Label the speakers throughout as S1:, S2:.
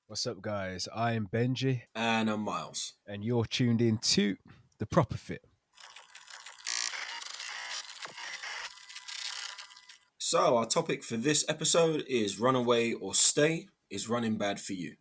S1: What's up, guys? I am Benji,
S2: And I'm Miles.
S1: and you're tuned in to The Proper Fit.
S2: So, our topic for this episode is run away or stay. Is running bad for you?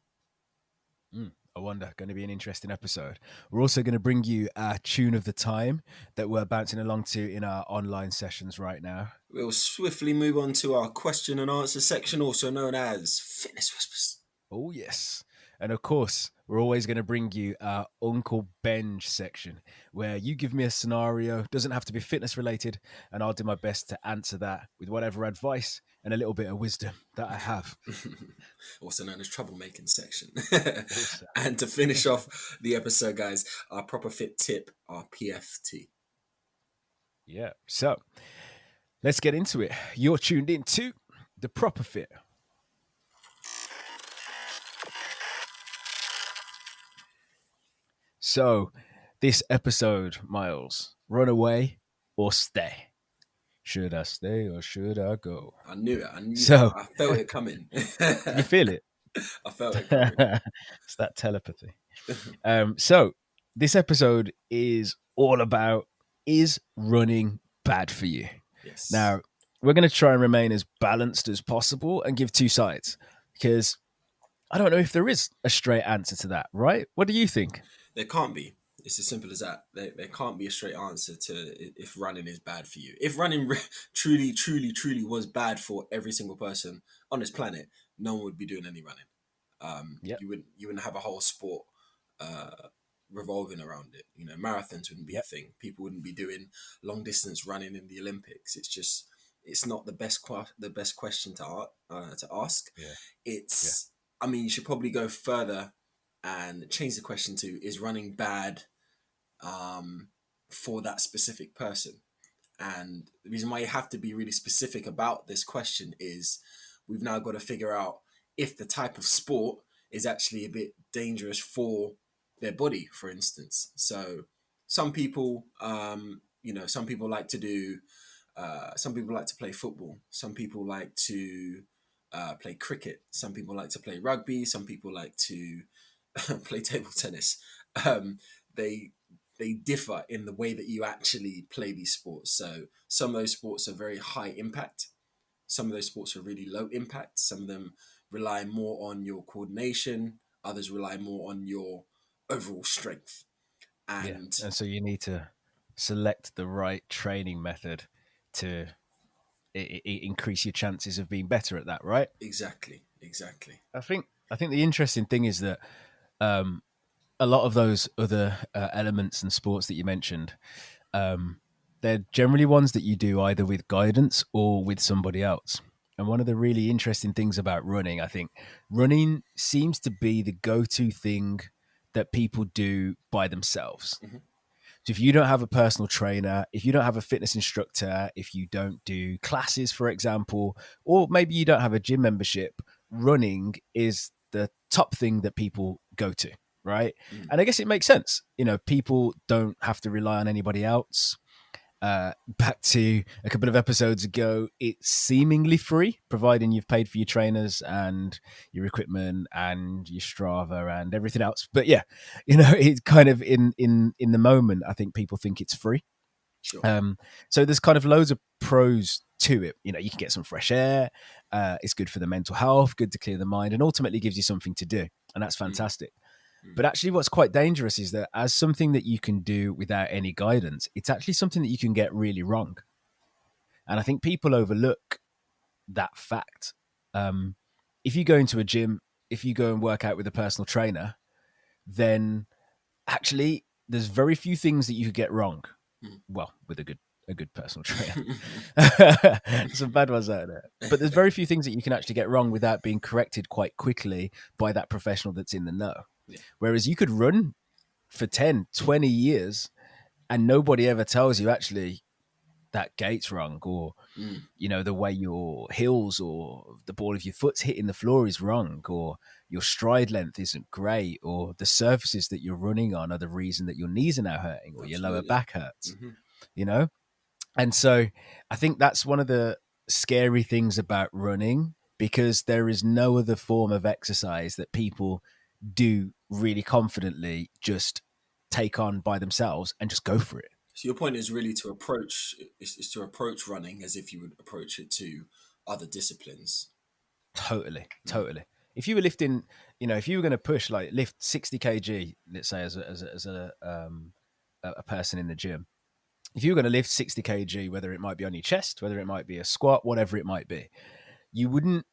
S1: I wonder, going to be an interesting episode. We're also going to bring you a tune of the time that we're bouncing along to in our online sessions right now.
S2: We'll swiftly move on to our question and answer section, also known as Fitness Whispers.
S1: Oh, yes. And of course, we're always going to bring you our Uncle Benj section, where you give me a scenario, doesn't have to be fitness related, and I'll do my best to answer that with whatever advice and a little bit of wisdom that I have.
S2: Also known as troublemaking section.
S1: Also.
S2: And to finish off the episode, guys, our proper fit tip, our PFT.
S1: Yeah. So let's get into it. You're tuned in to The Proper Fit. So, this episode, Miles, run away or stay? Should I stay or should I go?
S2: I knew it.
S1: So,
S2: I felt it coming.
S1: did you feel it?
S2: I felt it coming.
S1: It's that telepathy. So, this episode is all about, is running bad for you?
S2: Yes.
S1: Now, we're going to try and remain as balanced as possible and give two sides, because I don't know if there is a straight answer to that, right? What do you think?
S2: There can't be. It's as simple as that. There can't be a straight answer to if running is bad for you. If running truly was bad for every single person on this planet, no one would be doing any running.
S1: Yep.
S2: You wouldn't have a whole sport revolving around it. You know, marathons wouldn't be a
S1: Yep.
S2: thing. People wouldn't be doing long distance running in the Olympics. It's not the best question to ask.
S1: Yeah.
S2: It's I mean, you should probably go further and change the question to, is running bad for that specific person? And the reason why you have to be really specific about this question is we've now got to figure out if the type of sport is actually a bit dangerous for their body, for instance. So some people, some people like to do, some people like to play football. Some people like to play cricket. Some people like to play rugby. Some people like to play table tennis. Um, they they differ in the way that you actually play these sports. So some of those sports are very high impact. Some of those sports are really low impact. Some of them rely more on your coordination. Others rely more on your overall strength.
S1: Yeah.
S2: And
S1: And so you need to select the right training method to increase your chances of being better at that, right?
S2: exactly.
S1: I think the interesting thing is that um, a lot of those other elements and sports that you mentioned, um, they're generally ones that you do either with guidance or with somebody else. And one of the really interesting things about running, I think, running seems to be the go-to thing that people do by themselves.
S2: Hmm.
S1: So if you don't have a personal trainer, if you don't have a fitness instructor, if you don't do classes, for example, or maybe you don't have a gym membership, running is the top thing that people go to, right?
S2: Mm.
S1: And I guess it makes sense. You know, people don't have to rely on anybody else. Back to a couple of episodes ago, it's seemingly free, providing you've paid for your trainers and your equipment and your Strava and everything else. But yeah, you know, it's kind of in the moment, I think people think it's free.
S2: Sure.
S1: So there's kind of loads of pros to it. You know, you can get some fresh air. It's good for the mental health, good to clear the mind, and ultimately gives you something to do, and that's
S2: Mm.
S1: fantastic.
S2: Mm.
S1: But actually, what's quite dangerous is that as something that you can do without any guidance, it's actually something that you can get really wrong. And I think people overlook that fact. Um, if you go into a gym, if you go and work out with a personal trainer, then actually there's very few things that you could get wrong.
S2: Mm.
S1: Well, with a good personal trainer. Some bad ones out there. But there's very few things that you can actually get wrong without being corrected quite quickly by that professional that's in the know.
S2: Yeah.
S1: Whereas you could run for 10, 20 years and nobody ever tells you actually that gate's wrong, or
S2: Mm.
S1: you know, the way your heels or the ball of your foot's hitting the floor is wrong, or your stride length isn't great, or the surfaces that you're running on are the reason that your knees are now hurting or your lower
S2: Absolutely.
S1: back hurts,
S2: Hmm.
S1: you know. And so I think that's one of the scary things about running, because there is no other form of exercise that people do really confidently just take on by themselves and just go for it.
S2: So your point is really to approach is to approach running as if you would approach it to other disciplines.
S1: Totally,
S2: Mm.
S1: totally. If you were lifting, if you were going to push like lift 60 kg, let's say a person in the gym, if you were going to lift 60 kg, whether it might be on your chest, whether it might be a squat, whatever it might be, you wouldn't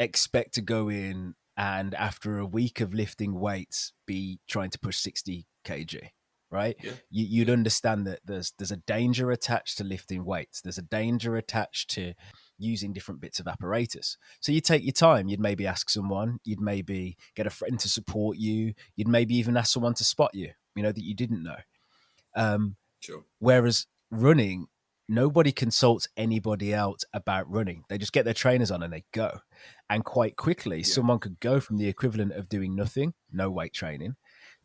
S1: expect to go in and after a week of lifting weights be trying to push 60 kg, right?
S2: Yeah,
S1: You'd
S2: yeah,
S1: understand that there's a danger attached to lifting weights. There's a danger attached to using different bits of apparatus. So you take your time. You'd maybe ask someone. You'd maybe get a friend to support you. You'd maybe even ask someone to spot you, that you didn't know. Um,
S2: sure.
S1: Whereas running, nobody consults anybody else about running. They just get their trainers on and they go. And quite quickly,
S2: Yeah,
S1: someone could go from the equivalent of doing nothing, no weight training,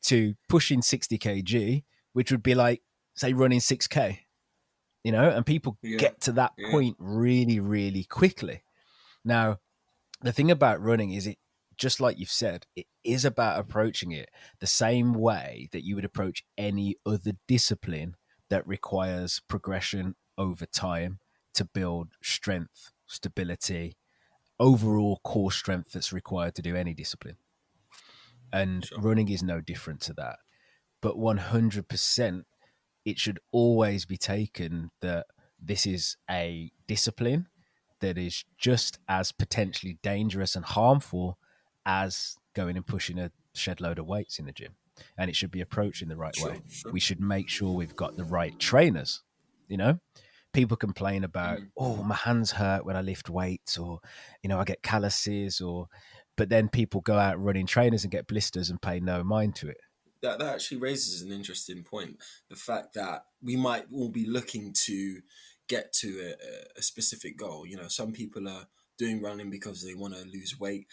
S1: to pushing 60 kg, which would be like, say, running 6K, and people
S2: yeah,
S1: get to that
S2: yeah,
S1: point really, really quickly. Now, the thing about running is it, just like you've said, it is about approaching it the same way that you would approach any other discipline that requires progression over time to build strength, stability, overall core strength that's required to do any discipline. And
S2: sure,
S1: running is no different to that. But 100%, it should always be taken that this is a discipline that is just as potentially dangerous and harmful as going and pushing a shed load of weights in the gym. And it should be approached in the right
S2: sure,
S1: way.
S2: sure.
S1: We should make sure we've got the right trainers. You know, people complain about,
S2: Mm.
S1: oh, my hands hurt when I lift weights, or, I get calluses, but then people go out running trainers and get blisters and pay no mind to it.
S2: That actually raises an interesting point. The fact that we might all be looking to get to a specific goal. You know, some people are doing running because they want to lose weight.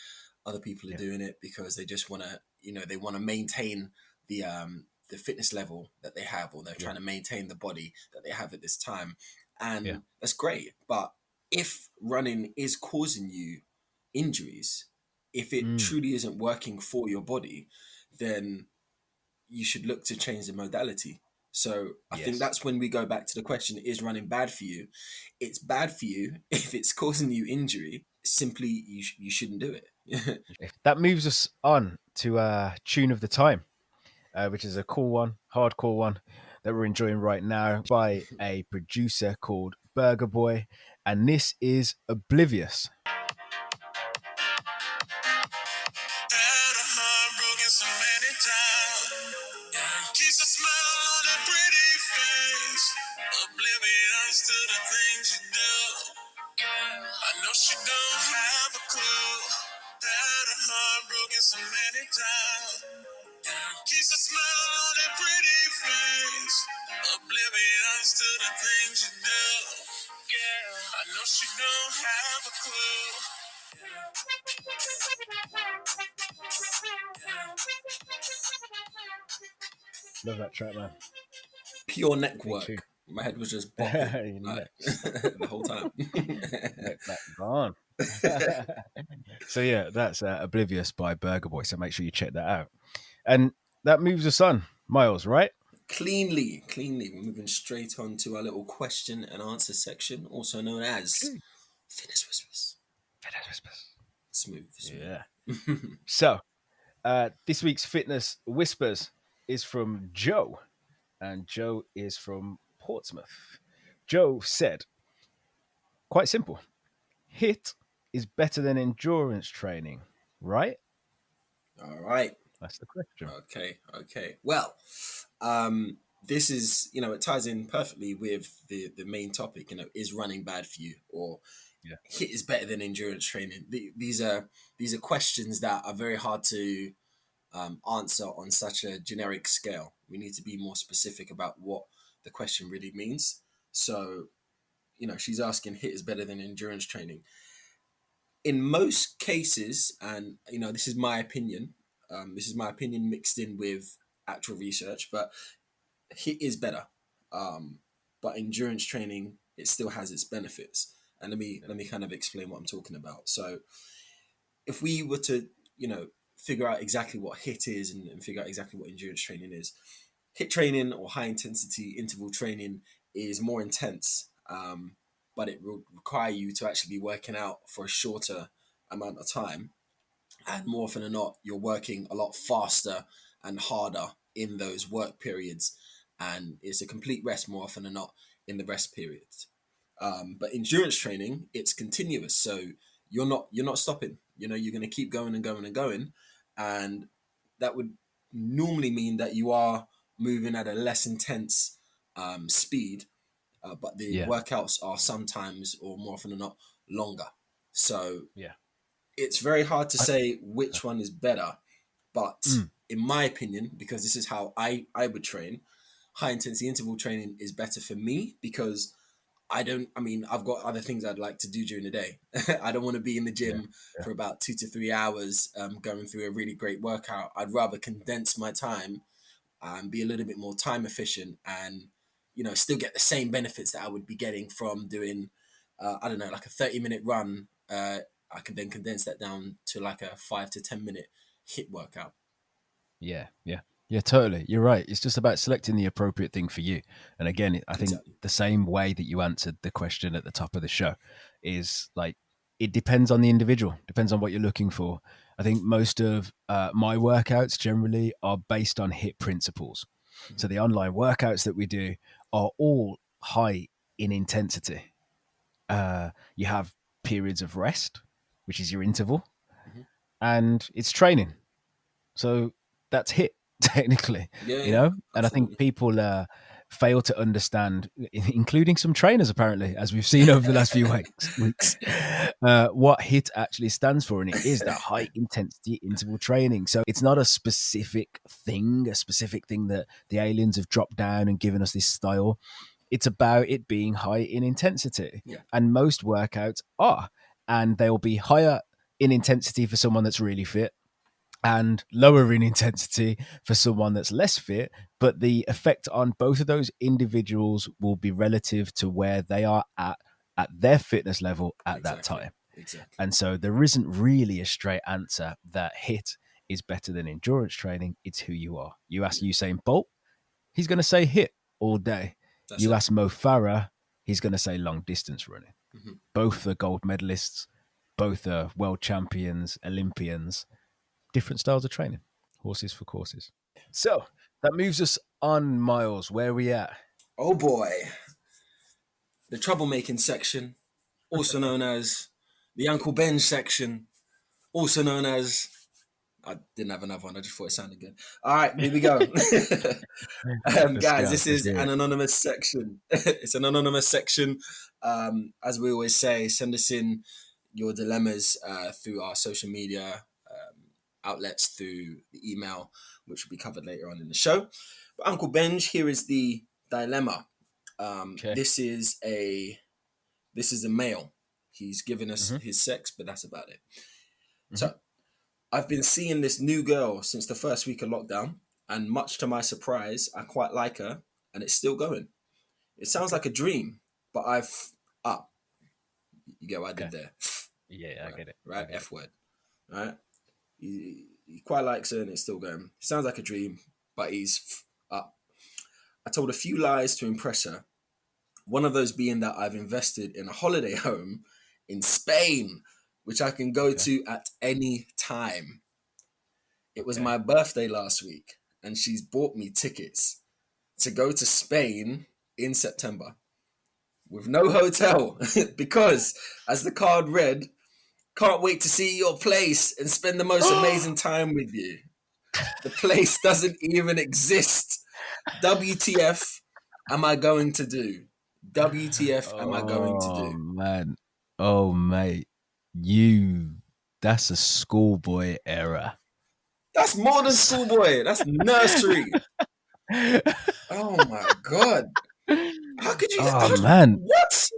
S2: Other people are
S1: Yeah.
S2: doing it because they just want to, they want to maintain the fitness level that they have, or they're
S1: Yeah.
S2: trying to maintain the body that they have at this time,
S1: Yeah.
S2: and that's great. But if running is causing you injuries, if it
S1: Mm.
S2: truly isn't working for your body, then you should look to change the modality. So I think
S1: Yes.
S2: that's when we go back to the question: is running bad for you? It's bad for you if it's causing you injury. Simply, you shouldn't do it.
S1: That moves us on to Tune of the Time, which is a cool one, hardcore one that we're enjoying right now by a producer called Burgaboy. And this is Oblivious. Had a heart broken so many times. Yeah. Keeps a smile on that pretty face. Oblivious to the things you do. I know she don't have a clue. Had a heart broken so many times. Yeah. Keeps a smile on that pretty face. Oblivious to the things you do. Yeah. I know she don't have a clue. Love that track, man.
S2: Pure
S1: Big tune.
S2: network. My head was just bopping like
S1: Next.
S2: the whole time.
S1: Neck back gone. So yeah, that's Oblivious by Burger Boy. So make sure you check that out. And that moves us on, Miles, right?
S2: Cleanly, we're moving straight on to our little question and answer section, also known as
S1: Okay.
S2: Fitness Whispers. Smooth, smooth.
S1: Yeah. So this week's Fitness Whispers is from Joe, and Joe is from Portsmouth. Joe said, quite simple, HIIT is better than endurance training, right?
S2: All right.
S1: That's the question.
S2: Okay. Well, this is, it ties in perfectly with the main topic. Is running bad for you, or
S1: Yeah.
S2: HIIT is better than endurance training? These are questions that are very hard to answer on such a generic scale. We need to be more specific about what the question really means. So, she's asking HIIT is better than endurance training. In most cases, and this is my opinion. This is my opinion mixed in with actual research, but HIIT is better. But endurance training, it still has its benefits. And let me kind of explain what I'm talking about. So if we were to, figure out exactly what HIIT is, and figure out exactly what endurance training is, HIIT training, or high intensity interval training, is more intense, but it will require you to actually be working out for a shorter amount of time. And more often than not, you're working a lot faster and harder in those work periods. And it's a complete rest more often than not in the rest periods. But endurance training, it's continuous. So you're not stopping. You're going to keep going and going and going, and that would normally mean that you are moving at a less intense speed, but the
S1: Yeah.
S2: workouts are sometimes, or more often than not, longer. So
S1: Yeah.
S2: it's very hard to
S1: I,
S2: say which one is better, but
S1: mm,
S2: in my opinion, because this is how I would train, high intensity interval training is better for me, because I mean, I've got other things I'd like to do during the day. I don't want to be in the
S1: yeah.
S2: gym
S1: Yeah.
S2: for about 2 to 3 hours, going through a really great workout. I'd rather condense my time and be a little bit more time efficient, and still get the same benefits that I would be getting from doing, I don't know, like a 30-minute run. I can then condense that down to like a 5 to 10 minute HIIT workout.
S1: Yeah, yeah, yeah, totally. You're right. It's just about selecting the appropriate thing for you. And again, I think
S2: Exactly.
S1: the same way that you answered the question at the top of the show is like it depends on the individual, depends on what you're looking for. I think most of my workouts generally are based on HIIT principles.
S2: Mm-hmm.
S1: So the online workouts that we do are all high in intensity. You have periods of rest, which is your interval,
S2: Mm-hmm.
S1: and it's training. So that's hit technically,
S2: Yeah,
S1: you
S2: yeah,
S1: know. And I think
S2: absolutely.
S1: people fail to understand, including some trainers, apparently, as we've seen over the last few weeks, what HIT actually stands for, and it is that high intensity interval training. So it's not a specific thing that the aliens have dropped down and given us this style. It's about it being high in intensity,
S2: Yeah,
S1: and most workouts are, and they'll be higher in intensity for someone that's really fit and lower in intensity for someone that's less fit. But the effect on both of those individuals will be relative to where they are at their fitness level at that
S2: exactly,
S1: time.
S2: exactly.
S1: And so there isn't really a straight answer that HIT is better than endurance training. It's who you are. You ask
S2: Yeah,
S1: Usain Bolt, he's going to say HIT all day.
S2: that's
S1: You
S2: it.
S1: ask Mo Farah, he's going to say long distance running.
S2: Hmm.
S1: Both are gold medalists, both are world champions, Olympians, different styles of training, horses for courses. So that moves us on, Miles. Where are we at?
S2: Oh boy, the troublemaking section, also known as the Uncle Benj section, also known as, I didn't have another one. I just thought it sounded good. All right, here we go.
S1: Let's
S2: Guys,
S1: go.
S2: this
S1: Let's
S2: is
S1: hear
S2: an
S1: it.
S2: anonymous section. It's an anonymous section. As we always say, send us in your dilemmas through our social media outlets, through the email, which will be covered later on in the show. But Uncle Benj, here is the dilemma.
S1: Okay.
S2: This is a male. He's given us
S1: Mm-hmm.
S2: his sex, but that's about it.
S1: Mm-hmm.
S2: So I've been seeing this new girl since the first week of lockdown, and much to my surprise, I quite like her, and it's still going. It sounds
S1: Okay.
S2: like a dream, but ah, you get what I did
S1: Okay.
S2: there,
S1: Yeah, I
S2: right?
S1: get it. I
S2: Right,
S1: get it.
S2: F word, right? He quite likes her, and it's still going. Sounds like a dream, but he's up. I told a few lies to impress her. One of those being that I've invested in a holiday home in Spain, which I can go
S1: Okay.
S2: to at any time. It was
S1: Okay.
S2: my birthday last week, and she's bought me tickets to go to Spain in September with no hotel because, as the card read, can't wait to see your place and spend the most amazing time with you. The place doesn't even exist. WTF am I going to do? WTF am I going to
S1: Oh
S2: do?
S1: man. Oh mate. You that's a schoolboy era.
S2: That's more than schoolboy. That's nursery. Oh my god. How could you?
S1: Oh man.
S2: What?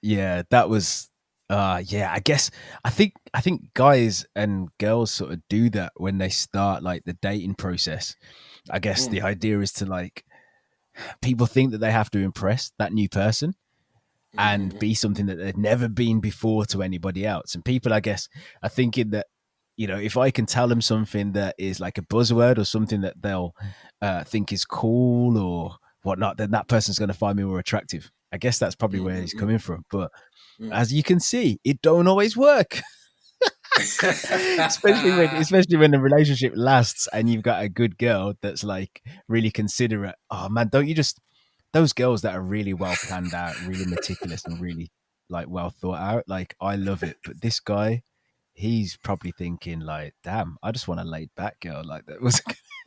S1: Yeah, that was yeah, I think guys and girls sort of do that when they start like the dating process. I guess the
S2: Mm,
S1: idea is to like people think that they have to impress that new person, and be something that they've never been before to anybody else. And people, I guess, are thinking that, if I can tell them something that is like a buzzword or something that they'll think is cool or whatnot, then that person's going to find me more attractive. I guess that's probably where he's coming from. But as you can see, it don't always work. especially when the relationship lasts and you've got a good girl that's like really considerate. Oh man, don't you just those girls that are really well planned out, really meticulous and really like well thought out, like I love it. But this guy, he's probably thinking like, damn, I just want a laid back girl like that.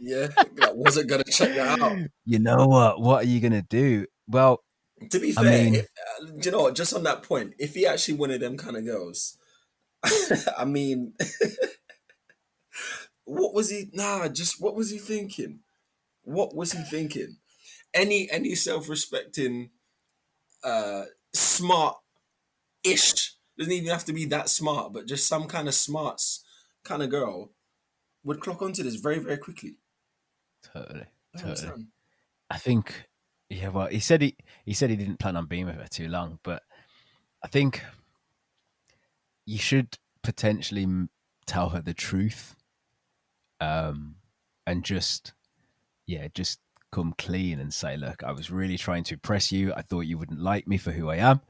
S2: Yeah, like, wasn't gonna check that out.
S1: You know what are you gonna do? Well,
S2: To be
S1: I
S2: fair,
S1: mean,
S2: do you know what? Just on that point, if he actually wanted them kind of girls, I mean, what was he? Nah, just what was he thinking? What was he thinking? Any self-respecting, smart ish, doesn't even have to be that smart, but just some kind of smarts kind of girl would clock onto this very, very quickly.
S1: totally,
S2: I don't
S1: totally.
S2: understand.
S1: I think, yeah. Well, he said he didn't plan on being with her too long, but I think you should potentially tell her the truth, and just come clean and say, look, I was really trying to impress you. I thought you wouldn't like me for who I am,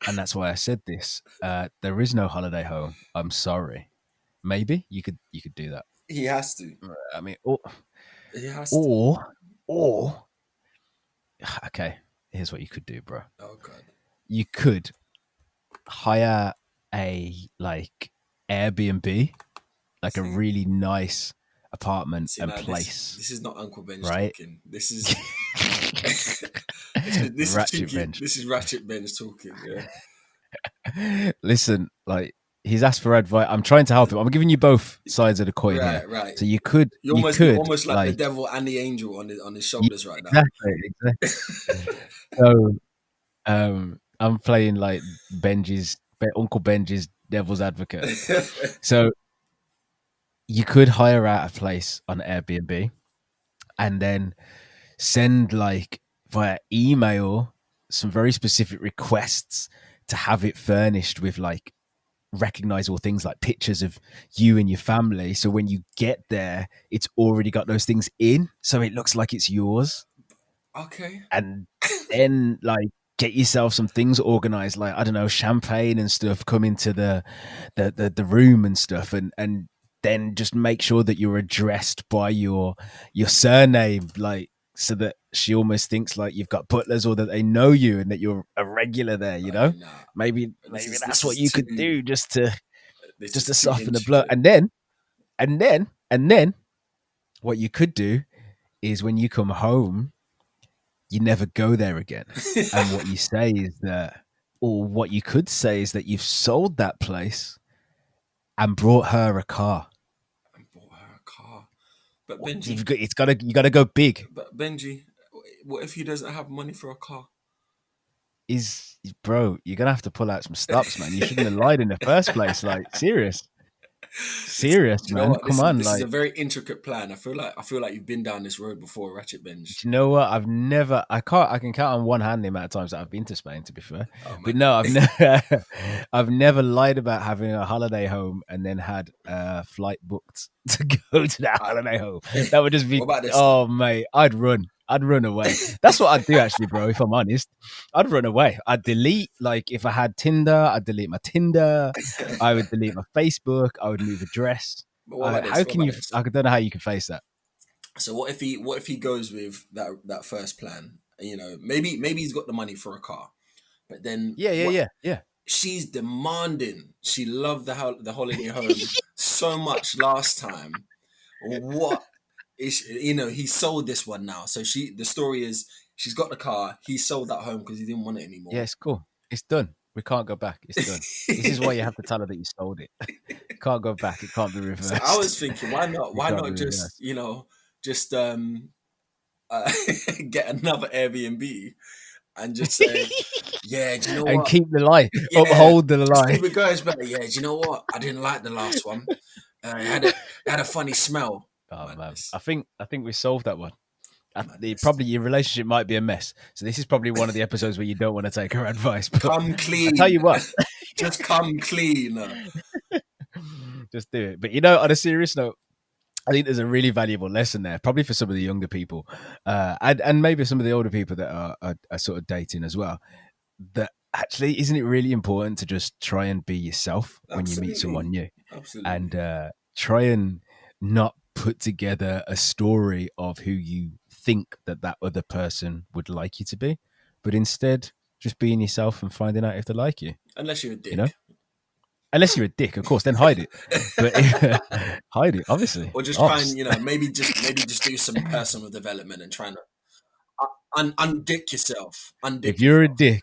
S1: and that's why I said this. There is no holiday home. I'm sorry. Maybe you could do that.
S2: He has to.
S1: I mean, or
S2: He has to.
S1: or or okay. Here's what you could do, bro.
S2: Oh God.
S1: You could hire a like Airbnb, like a
S2: See,
S1: really nice apartment
S2: see
S1: and
S2: now
S1: place,
S2: this is not Uncle Benj
S1: right?
S2: talking. This is this is
S1: Ratchet
S2: cheeky.
S1: bench.
S2: This is Ratchet Benj talking. Yeah.
S1: Listen, like he's asked for advice. I'm trying to help him. I'm giving you both sides of the coin here.
S2: Right. Right.
S1: So you could, you
S2: You're
S1: could
S2: almost like the
S1: like,
S2: devil and the angel on his
S1: yeah,
S2: shoulders right now.
S1: exactly, exactly. So I'm playing like Uncle Benji's devil's advocate. So you could hire out a place on Airbnb and then send like via email some very specific requests to have it furnished with like recognizable things like pictures of you and your family. So when you get there, it's already got those things in. So it looks like it's yours.
S2: Okay.
S1: And then like get yourself some things organized, like I don't know, champagne and stuff come into the room and stuff, and then just make sure that you're addressed by your surname, like so that she almost thinks like you've got butlers or that they know you and that you're a regular there,
S2: Nah.
S1: maybe
S2: This
S1: that's what
S2: is
S1: you could
S2: too.
S1: do just to
S2: This
S1: just
S2: is
S1: to
S2: too
S1: soften the blow.
S2: intricate.
S1: And then what you could do is when you come home, you never go there again. And what you say is that, or what you could say is that you've sold that place and brought her a car.
S2: And bought her a car. But Benji,
S1: You gotta go big.
S2: but Benji, what if he doesn't have money for a car?
S1: Is bro, you're gonna have to pull out some stops, man. You shouldn't have lied in the first place. Like serious,
S2: Do you know
S1: man.
S2: what?
S1: Come on,
S2: This is a
S1: like.
S2: very intricate plan. I feel like you've been down this road before, Ratchet Benj.
S1: Do you know what? I can count on one hand the amount of times that I've been to Spain, to be fair.
S2: Oh
S1: But
S2: my
S1: no,
S2: God.
S1: I've never, I've never lied about having a holiday home and then had a flight booked to go to that
S2: I,
S1: holiday home. That would just
S2: what
S1: be,
S2: about this though?
S1: oh mate, I'd run away. That's what I'd do actually, bro. If I'm honest, I'd run away. I'd delete, like if I had Tinder, I'd delete my Tinder. I would delete my Facebook. I would move address.
S2: But what about this?
S1: How
S2: What
S1: can
S2: about
S1: you?
S2: this?
S1: I don't know how you can face that.
S2: So what if he goes with that first plan? You know, maybe he's got the money for a car, but then
S1: Yeah, yeah,
S2: what?
S1: yeah, yeah.
S2: She's demanding. She loved the holiday home so much last time. What is, he sold this one now. So the story is she's got the car. He sold that home because he didn't want it
S1: Yeah,
S2: anymore.
S1: it's cool. It's done. We can't go back. It's done. This is why you have to tell her that you sold it. Can't go back. It can't be
S2: So I
S1: reversed.
S2: was thinking, why not?
S1: It
S2: Why
S1: can't be
S2: not just
S1: reversed.
S2: just uh, get another Airbnb and just say, yeah, do you know
S1: And
S2: what?
S1: keep the lie.
S2: Yeah,
S1: Uphold the
S2: just
S1: lie.
S2: keep it going. It's better. Yeah, do you know what? I didn't like the last one. It had a funny smell.
S1: Oh man.
S2: Madness.
S1: I think we solved that one.
S2: Madness.
S1: Probably your relationship might be a mess. So this is probably one of the episodes where you don't want to take her advice. But
S2: Come
S1: I tell
S2: clean.
S1: you what,
S2: Just come clean.
S1: just do it. But on a serious note, I think there's a really valuable lesson there, probably for some of the younger people, and maybe some of the older people that are sort of dating as well. That actually, isn't it really important to just try and be yourself when you meet someone
S2: Absolutely.
S1: new, and
S2: Absolutely.
S1: try and not put together a story of who you think that other person would like you to be, but instead just being yourself and finding out if they like you.
S2: Unless you're a
S1: You know,
S2: dick.
S1: unless you're a dick, of course, then hide it. But hide it, obviously.
S2: Or just try and,
S1: Obs.
S2: maybe just do some personal development and try and undick yourself.
S1: If
S2: Undick
S1: you're a
S2: yourself.
S1: dick,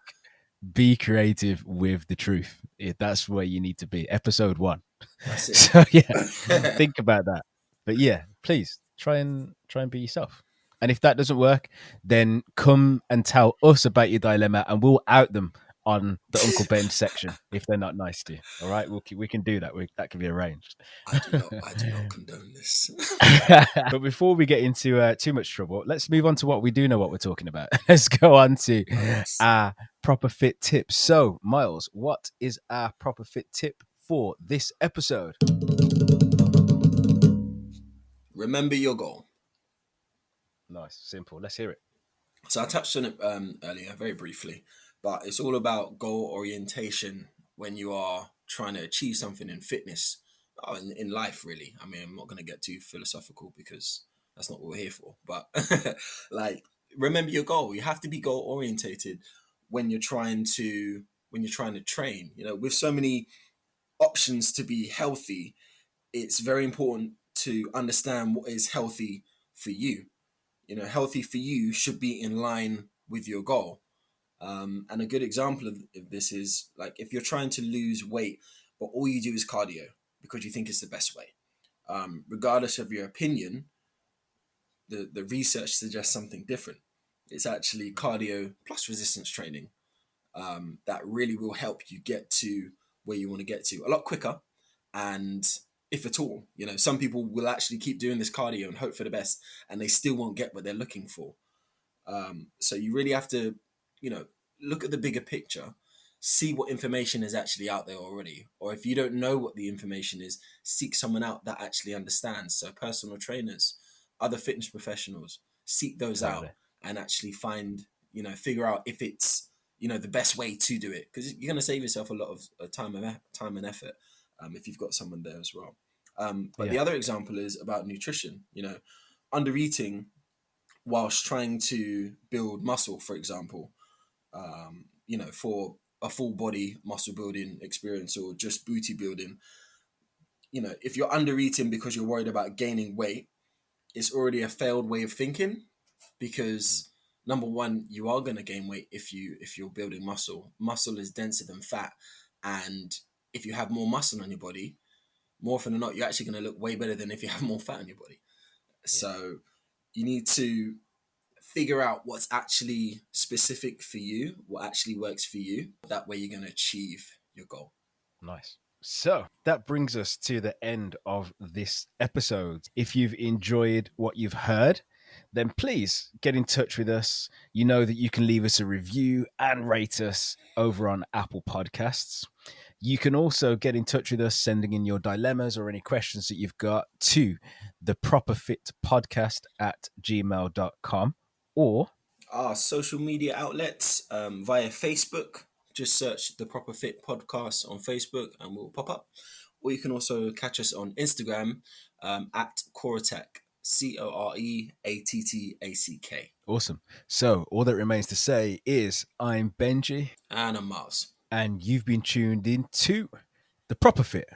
S1: be creative with the truth. That's where you need to be. Episode 1.
S2: That's it.
S1: So yeah, think about that. But yeah, please try and be yourself. And if that doesn't work, then come and tell us about your dilemma, and we'll out them on the Uncle Benj section if they're not nice to you. All right, we can do that. That can be arranged.
S2: I do not condone this.
S1: But before we get into too much trouble, let's move on to what we do know what we're talking about. Let's go on to
S2: Oh, yes.
S1: our proper fit tip. So, Miles, what is our proper fit tip for this episode?
S2: Remember your goal.
S1: Nice, simple. Let's hear it.
S2: So I touched on it earlier, very briefly, but it's all about goal orientation when you are trying to achieve something in fitness, in life, really. I mean, I'm not going to get too philosophical because that's not what we're here for. But like, remember your goal. You have to be goal orientated when you're trying to train. You know, with so many options to be healthy, it's very important to understand what is healthy for you. You know, healthy for you should be in line with your goal. And a good example of this is like if you're trying to lose weight, but all you do is cardio because you think it's the best way. Regardless of your opinion, the research suggests something different. It's actually cardio plus resistance training that really will help you get to where you want to get to a lot quicker. And if at all, you know, some people will actually keep doing this cardio and hope for the best, and they still won't get what they're looking for. So you really have to, you know, look at the bigger picture, see what information is actually out there already. Or if you don't know what the information is, seek someone out that actually understands. So personal trainers, other fitness professionals, seek those
S1: Totally.
S2: out and actually find, you know, figure out if it's, you know, the best way to do it. Because you're going to save yourself a lot of time and effort if you've got someone there as well. But
S1: Yeah.
S2: the other example is about nutrition. You know, under eating whilst trying to build muscle, for example, you know, for a full body muscle building experience or just booty building, you know, if you're under eating because you're worried about gaining weight, it's already a failed way of thinking because number one, you are going to gain weight if you're building muscle. Muscle is denser than fat, and if you have more muscle on your body, more often than not, you're actually going to look way better than if you have more fat on your body.
S1: Yeah.
S2: So you need to figure out what's actually specific for you, what actually works for you. That way you're going to achieve your goal.
S1: Nice. So that brings us to the end of this episode. If you've enjoyed what you've heard, then please get in touch with us. You know that you can leave us a review and rate us over on Apple Podcasts. You can also get in touch with us, sending in your dilemmas or any questions that you've got to the proper fit podcast at gmail.com or
S2: Our social media outlets via Facebook, just search the Proper Fit Podcast on Facebook and we'll pop up. Or you can also catch us on Instagram at Coreattack, Coreattack.
S1: awesome. So all that remains to say is I'm Benji
S2: And I'm Mars.
S1: and you've been tuned in to the proper fit.